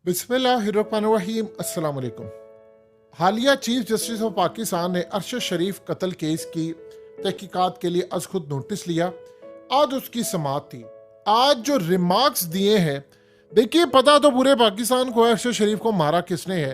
बिस्मिल्लाहिर्रहमानिर्रहीम। अस्सलाम वालेकुम। हालिया चीफ जस्टिस ऑफ पाकिस्तान ने अरशद शरीफ कत्ल केस की तहकीकात के लिए आज खुद नोटिस लिया। आज उसकी समाअत थी। आज जो रिमार्क्स दिए हैं, देखिए पता तो पूरे पाकिस्तान को है अरशद शरीफ को मारा किसने है,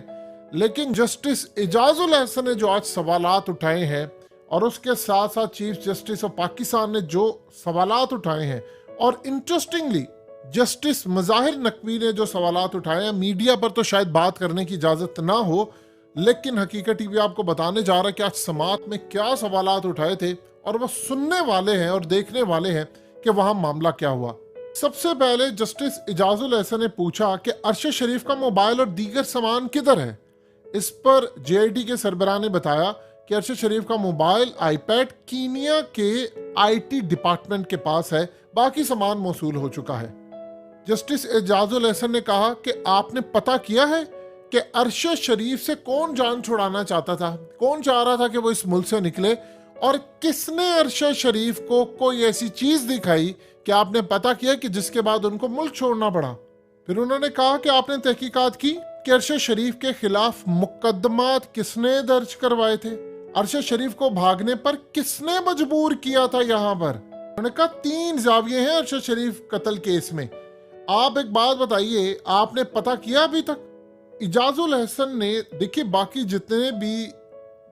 लेकिन जस्टिस एजाजुल अहसन ने जो आज सवालात उठाए हैं और उसके साथ साथ चीफ जस्टिस ऑफ पाकिस्तान ने जो सवालात उठाए हैं, और इंटरेस्टिंगली जस्टिस मज़ाहिर नकवी ने जो सवालात उठाए हैं, मीडिया पर तो शायद बात करने की इजाज़त ना हो, लेकिन हकीकत टीवी आपको बताने जा रहा है कि आज समाअत में क्या सवालात उठाए थे और वो सुनने वाले हैं और देखने वाले हैं कि वहाँ मामला क्या हुआ। सबसे पहले जस्टिस एजाजुल अहसन ने पूछा कि अरशद शरीफ का मोबाइल और दीगर सामान किधर है। इस पर JIT के सरबराह ने बताया कि अरशद शरीफ का मोबाइल, आईपैड कीनिया के IT डिपार्टमेंट के पास है, बाकी सामान मौसूल हो चुका है। जस्टिस एजाजुल अहसन ने कहा कि आपने पता किया है कि अरशद शरीफ से कौन जान छुड़ाना चाहता था, कौन चाह रहा था कि वो इस मुल्क से निकले, और किसने अरशद शरीफ को कोई ऐसी चीज दिखाई कि आपने पता किया कि जिसके बाद उनको मुल्क छोड़ना पड़ा। फिर उन्होंने कहा कि आपने तहकीकात की कि अरशद शरीफ के खिलाफ मुकदमात किसने दर्ज करवाए थे, अरशद शरीफ को भागने पर किसने मजबूर किया था। यहाँ पर उन्होंने कहा 3 जाविये हैं अरशद शरीफ कत्ल केस में। आप एक बात बताइए, आपने पता किया अभी तक? इजाजुल अहसन ने, देखिए बाकी जितने भी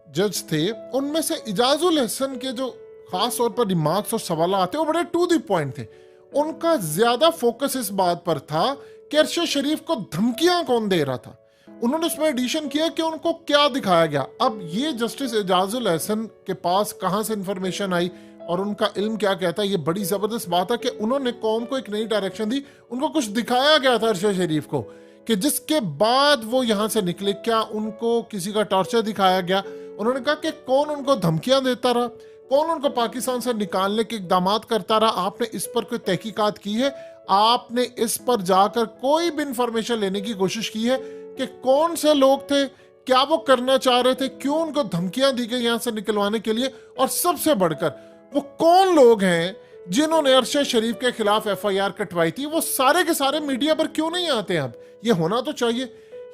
जज थे उनमें से इजाजुल अहसन के जो खास तौर पर रिमार्क्स और सवाल आते वो बड़े टू द पॉइंट थे। उनका ज्यादा फोकस इस बात पर था कि अरशद शरीफ को धमकियां कौन दे रहा था। उन्होंने उसमें एडिशन किया कि उनको क्या दिखाया गया। अब ये जस्टिस एजाजुल अहसन के पास कहां से इंफॉर्मेशन आई और उनका इल्म क्या कहता है, ये बड़ी जबरदस्त बात है कि उन्होंने कौम को एक नई डायरेक्शन दी। उनको कुछ दिखाया गया था अरशद शरीफ को कि जिसके बाद वो यहाँ से निकले। क्या उनको किसी का टॉर्चर दिखाया गया? उन्होंने कहा कि कौन उनको धमकियां देता रहा, कौन उनको पाकिस्तान से निकालने के इकदामात करता रहा। आपने इस पर कोई तहकीकात की है? आपने इस पर जाकर कोई भी इंफॉर्मेशन लेने की कोशिश की है कि कौन से लोग थे, क्या वो करना चाह रहे थे, क्यों उनको धमकियां दी गई यहाँ से निकलवाने के लिए, और सबसे बढ़कर वो कौन लोग हैं जिन्होंने अरशद शरीफ के खिलाफ FIR कटवाई थी? वो सारे के सारे मीडिया पर क्यों नहीं आते? अब ये होना तो चाहिए।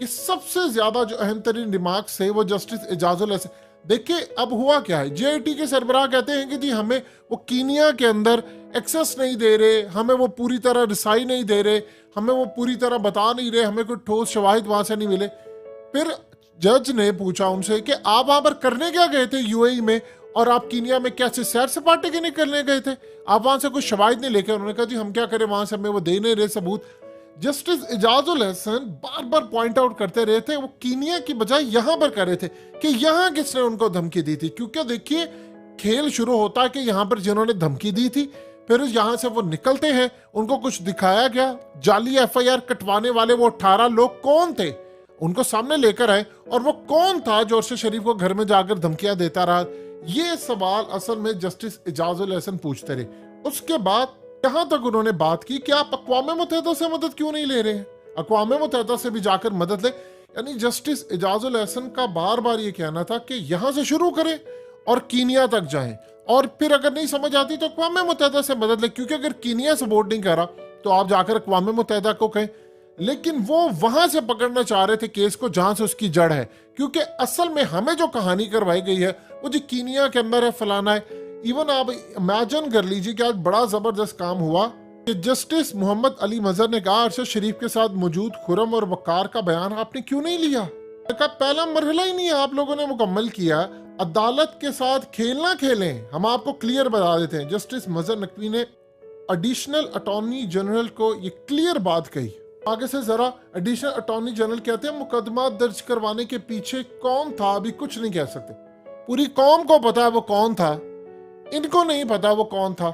ये सबसे ज्यादा जो अहम तरीन रिमार्क्स थे वो जस्टिस एजाजुल अहसन। देखिए अब हुआ क्या है, JIT के सरबराह कहते हैं कि जी हमें वो कीनिया के अंदर एक्सेस नहीं दे रहे, हमें वो पूरी तरह रिसाई नहीं दे रहे, हमें वो पूरी तरह बता नहीं रहे, हमें कोई ठोस शवाहिद वहां से नहीं मिले। फिर जज ने पूछा उनसे कि आप वहां पर करने क्या गए थे UAE में, और आप कीनिया में कैसे सैर सपाटे के नहीं करने गए थे? आप वहां से कोई शवाहिद नहीं लेके? उन्होंने कहा जी हम क्या करें, वहां से हमें वो दे नहीं रहे सबूत। जस्टिस एजाजुल अहसन बार बार पॉइंट आउट करते रहे थे, वो कीनिया की बजाय यहां पर कर रहे थे कि यहां किसने उनको धमकी दी थी। क्योंकि देखिए खेल शुरू होता है कि यहां पर जिन्होंने धमकी दी थी, फिर यहां से वो निकलते हैं, उनको कुछ दिखाया गया। जाली FIR कटवाने वाले वो 18 लोग कौन थे, उनको सामने लेकर आए, और वो कौन था जो अरशद शरीफ को घर में जाकर धमकियां देता रहा। ये सवाल असल में जस्टिस एजाजुल अहसन पूछते रहे। उसके बाद यहां तक उन्होंने बात की कि आप अक़वाम मुत्तहिदा से मदद क्यों नहीं ले रहे हैं, अक़वाम मुत्तहिदा से भी जाकर मदद ले। यानी जस्टिस एजाजुल अहसन का बार बार ये कहना था कि यहां से शुरू करें और कीनिया तक जाएं, और फिर अगर नहीं समझ आती तो अक़वाम मुत्तहिदा से मदद ले, क्योंकि अगर कीनिया सपोर्ट नहीं कर रहा तो आप जाकर अक़वाम मुत्तहिदा को कहें। लेकिन वो वहां से पकड़ना चाह रहे थे केस को जहां से उसकी जड़ है, क्योंकि असल में हमें जो कहानी करवाई गई है वो जी कीनिया के अंदर है, फलाना है। इवन आप इमेजिन कर लीजिए कि आज बड़ा जबरदस्त काम हुआ कि जस्टिस मोहम्मद अली मजहर ने कहा अरशद शरीफ के साथ मौजूद खुरम और वकार का बयान आपने क्यों नहीं लिया? कहा पहला मरहला ही नहीं आप लोगों ने मुकम्मल किया, अदालत के साथ खेलना खेलें, हम आपको क्लियर बता देते हैं। जस्टिस मजहर नकवी ने एडिशनल अटॉर्नी जनरल को ये क्लियर बात कही। आगे से जरा, एडिशनल अटॉर्नी जनरल कहते हैं मुकदमा दर्ज करवाने के पीछे कौन था अभी कुछ नहीं कह सकते। पूरी कौम को पता है वो कौन था, इनको नहीं पता वो कौन था।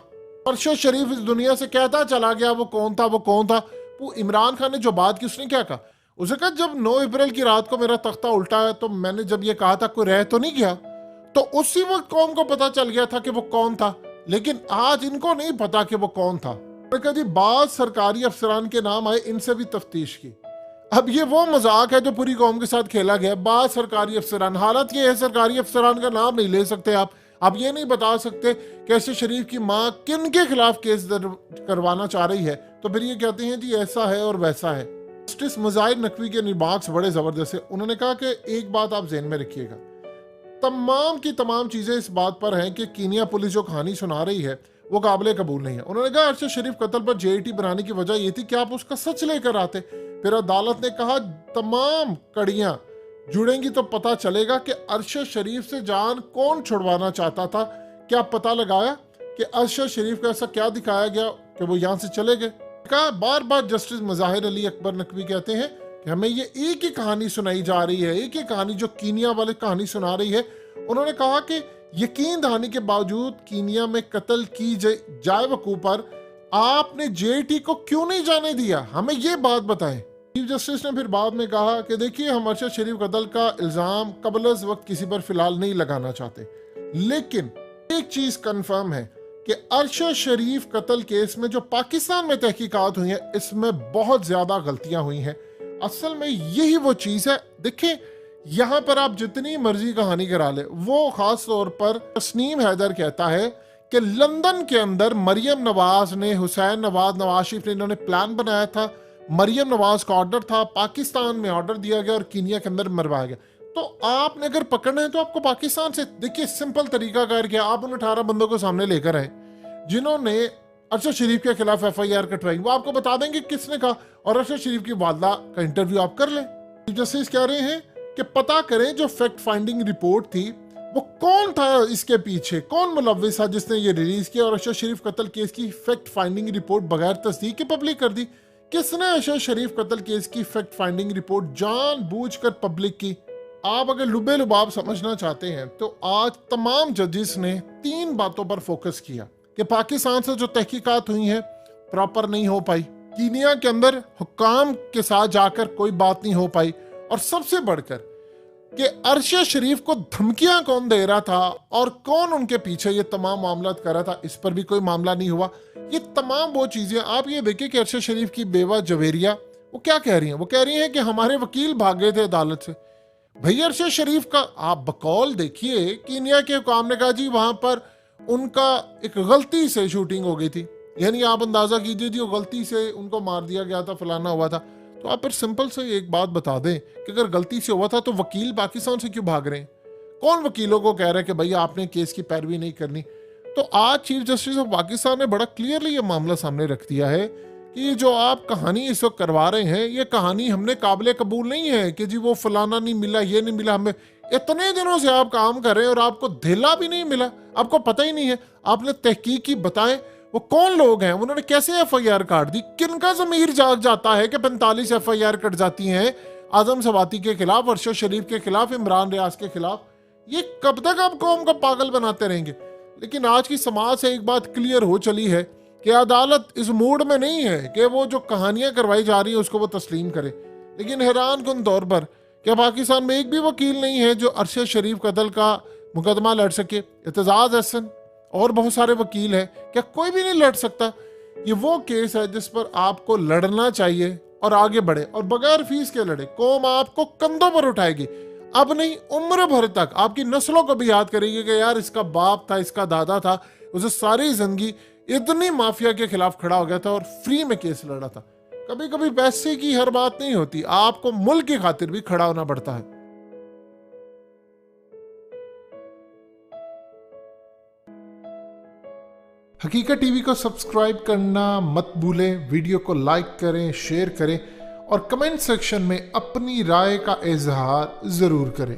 अरशद शरीफ इस दुनिया से कहता चला गया वो कौन था, वो कौन था। वो इमरान खान ने जो बात की उसने क्या कहा? उसने कहा जब 9 अप्रैल की रात को मेरा तख्ता उल्टा है तो मैंने जब ये कहा था कोई रह तो नहीं गया, तो उसी वक्त कौम को पता चल गया था कि वो कौन था। लेकिन आज इनको नहीं पता कि वो कौन था। कहा बाद सरकारी अफसरान के नाम आए, इनसे भी तफ्तीश की। अब ये वो मजाक है जो पूरी कौम के साथ खेला गया। बाद सरकारी अफसरान, हालत ये है सरकारी अफसरान का नाम नहीं ले सकते आप ये नहीं बता सकते कि अरशद शरीफ की माँ किन के खिलाफ केस दर्ज करवाना चाह रही है, तो फिर ये कहते हैं जी ऐसा है और वैसा है। जस्टिस मुजाहिर नकवी के रिमार्क्स बड़े जबरदस्त है। उन्होंने कहा कि एक बात आप ज़हन में रखिएगा, तमाम की तमाम चीजें इस बात पर हैं कि कीनिया पुलिस जो कहानी सुना रही है वो काबिल कबूल नहीं है। उन्होंने कहा अरशद शरीफ कत्ल पर जेआईटी बनाने की वजह ये थी कि आप उसका सच लेकर आते। फिर अदालत ने कहा तमाम कड़ियां जुड़ेंगी तो पता चलेगा कि अरशद शरीफ से जान कौन छुड़वाना चाहता था। क्या पता लगाया कि अरशद शरीफ का ऐसा क्या दिखाया गया कि वो यहाँ से चले गए। कहा बार बार जस्टिस मुजाहिर अली अकबर नकवी कहते हैं कि हमें ये एक ही कहानी सुनाई जा रही है, एक ही कहानी जो कीनिया वाले कहानी सुना रही है। उन्होंने कहा कि यकीन दहानी के बावजूद कीनिया में कत्ल की जाए वकूफ पर आपने जेआईटी को क्यों नहीं जाने दिया, हमें ये बात बताएं। चीफ जस्टिस ने फिर बाद में कहा कि देखिए हम अरशद शरीफ कत्ल का इल्जाम कबल अज़ वक्त किसी पर फिलहाल नहीं लगाना चाहते, लेकिन एक चीज कंफर्म है कि अरशद शरीफ कत्ल केस में जो पाकिस्तान में तहकीकात हुई है इसमें बहुत ज्यादा गलतियां हुई हैं। असल में यही वो चीज है। देखिए यहाँ पर आप जितनी मर्जी कहानी करा ले, वो खास तौर पर तस्नीम हैदर कहता है कि लंदन के अंदर मरियम नवाज ने, हुसैन नवाज, नवाज शरीफ ने, इन्होंने प्लान बनाया था। मरियम नवाज का ऑर्डर था, पाकिस्तान में ऑर्डर दिया गया और कीनिया के अंदर मरवाया गया। तो आपने अगर पकड़ना है तो आपको पाकिस्तान से, देखिए सिंपल तरीका कर क्या, आप उन 18 बंदों को सामने लेकर आए जिन्होंने अरशद शरीफ के खिलाफ FIR कटवाई, वो आपको बता देंगे किसने कहा, और अरशद शरीफ की वालदा का इंटरव्यू आप कर लें। चीफ जस्टिस कह रहे हैं कि पता करें जो फैक्ट फाइंडिंग रिपोर्ट थी वो कौन था, इसके पीछे कौन मुलव्विस था जिसने ये रिलीज किया और अरशद शरीफ कत्ल केस की फैक्ट फाइंडिंग रिपोर्ट बगैर तस्दीक के पब्लिक कर दी। किसने अरशद शरीफ कत्ल केस की फैक्ट फाइंडिंग रिपोर्ट जानबूझकर पब्लिक की। आप अगर लुबे लुबाब समझना चाहते हैं तो आज तमाम जजेस ने 3 बातों पर फोकस किया कि पाकिस्तान से जो तहकीकात हुई हैं प्रॉपर नहीं हो पाई, कीनिया के अंदर हुक्काम के साथ जाकर कोई बात नहीं हो पाई, और सबसे बढ़कर कि अरशद शरीफ को धमकियां कौन दे रहा था और कौन उनके पीछे ये तमाम मामला कर रहा था, इस पर भी कोई मामला नहीं हुआ। ये तमाम वो चीजें आप ये देखिए कि अरशद शरीफ की बेवा जवेरिया वो क्या कह रही हैं, वो कह रही हैं कि हमारे वकील भाग गए थे अदालत से। भैया अरशद शरीफ का आप बकौल देखिए, कीनिया के हुकाम ने कहा जी वहां पर उनका एक गलती से शूटिंग हो गई थी, यानी आप अंदाजा कीजिए जी वो गलती से उनको मार दिया गया था, फलाना हुआ था। तो आप फिर सिंपल से एक बात बता दें कि अगर गलती से हुआ था तो वकील पाकिस्तान से क्यों भाग रहे हैं? कौन वकीलों को कह रहा है कि भैया आपने केस की पैरवी नहीं करनी? तो आज चीफ जस्टिस ऑफ पाकिस्तान ने बड़ा क्लियरली ये मामला सामने रख दिया है कि ये जो आप कहानी इस वक्त करवा रहे हैं ये कहानी हमने काबिल कबूल नहीं है कि जी वो फलाना नहीं मिला, ये नहीं मिला। हमें इतने दिनों से आप काम कर रहे हैं और आपको धेला भी नहीं मिला, आपको पता ही नहीं है। आपने तहकीक की बताएं वो कौन लोग हैं, उन्होंने कैसे FIR काट दी, किनका ज़मीर जाग जाता है कि 45 FIR कट जाती हैं आजम सवाती के खिलाफ, अरशद शरीफ के खिलाफ, इमरान रियाज के खिलाफ। ये कब तक आप कौम को पागल बनाते रहेंगे? लेकिन आज की समाज से एक बात क्लियर हो चली है कि अदालत इस मूड में नहीं है कि वो जो कहानियां करवाई जा रही है उसको वो तस्लीम करे। लेकिन हैरान कुन तौर पर क्या पाकिस्तान में एक भी वकील नहीं है जो अरशद शरीफ कत्ल का मुकदमा लड़ सके। एतजाज अहसन और बहुत सारे वकील हैं, क्या कोई भी नहीं लड़ सकता? ये वो केस है जिस पर आपको लड़ना चाहिए और आगे बढ़े और बगैर फीस के लड़े। कौम आपको कंधों पर उठाएगी, अब नहीं उम्र भर तक आपकी नस्लों को भी याद करेगी कि यार इसका बाप था, इसका दादा था, उसे सारी जिंदगी इतनी माफिया के खिलाफ खड़ा हो गया था और फ्री में केस लड़ा था। कभी कभी पैसे की हर बात नहीं होती, आपको मुल्क की खातिर भी खड़ा होना पड़ता है। हकीकत टीवी को सब्सक्राइब करना मत भूलें, वीडियो को लाइक करें, शेयर करें और कमेंट सेक्शन में अपनी राय का इजहार जरूर करें।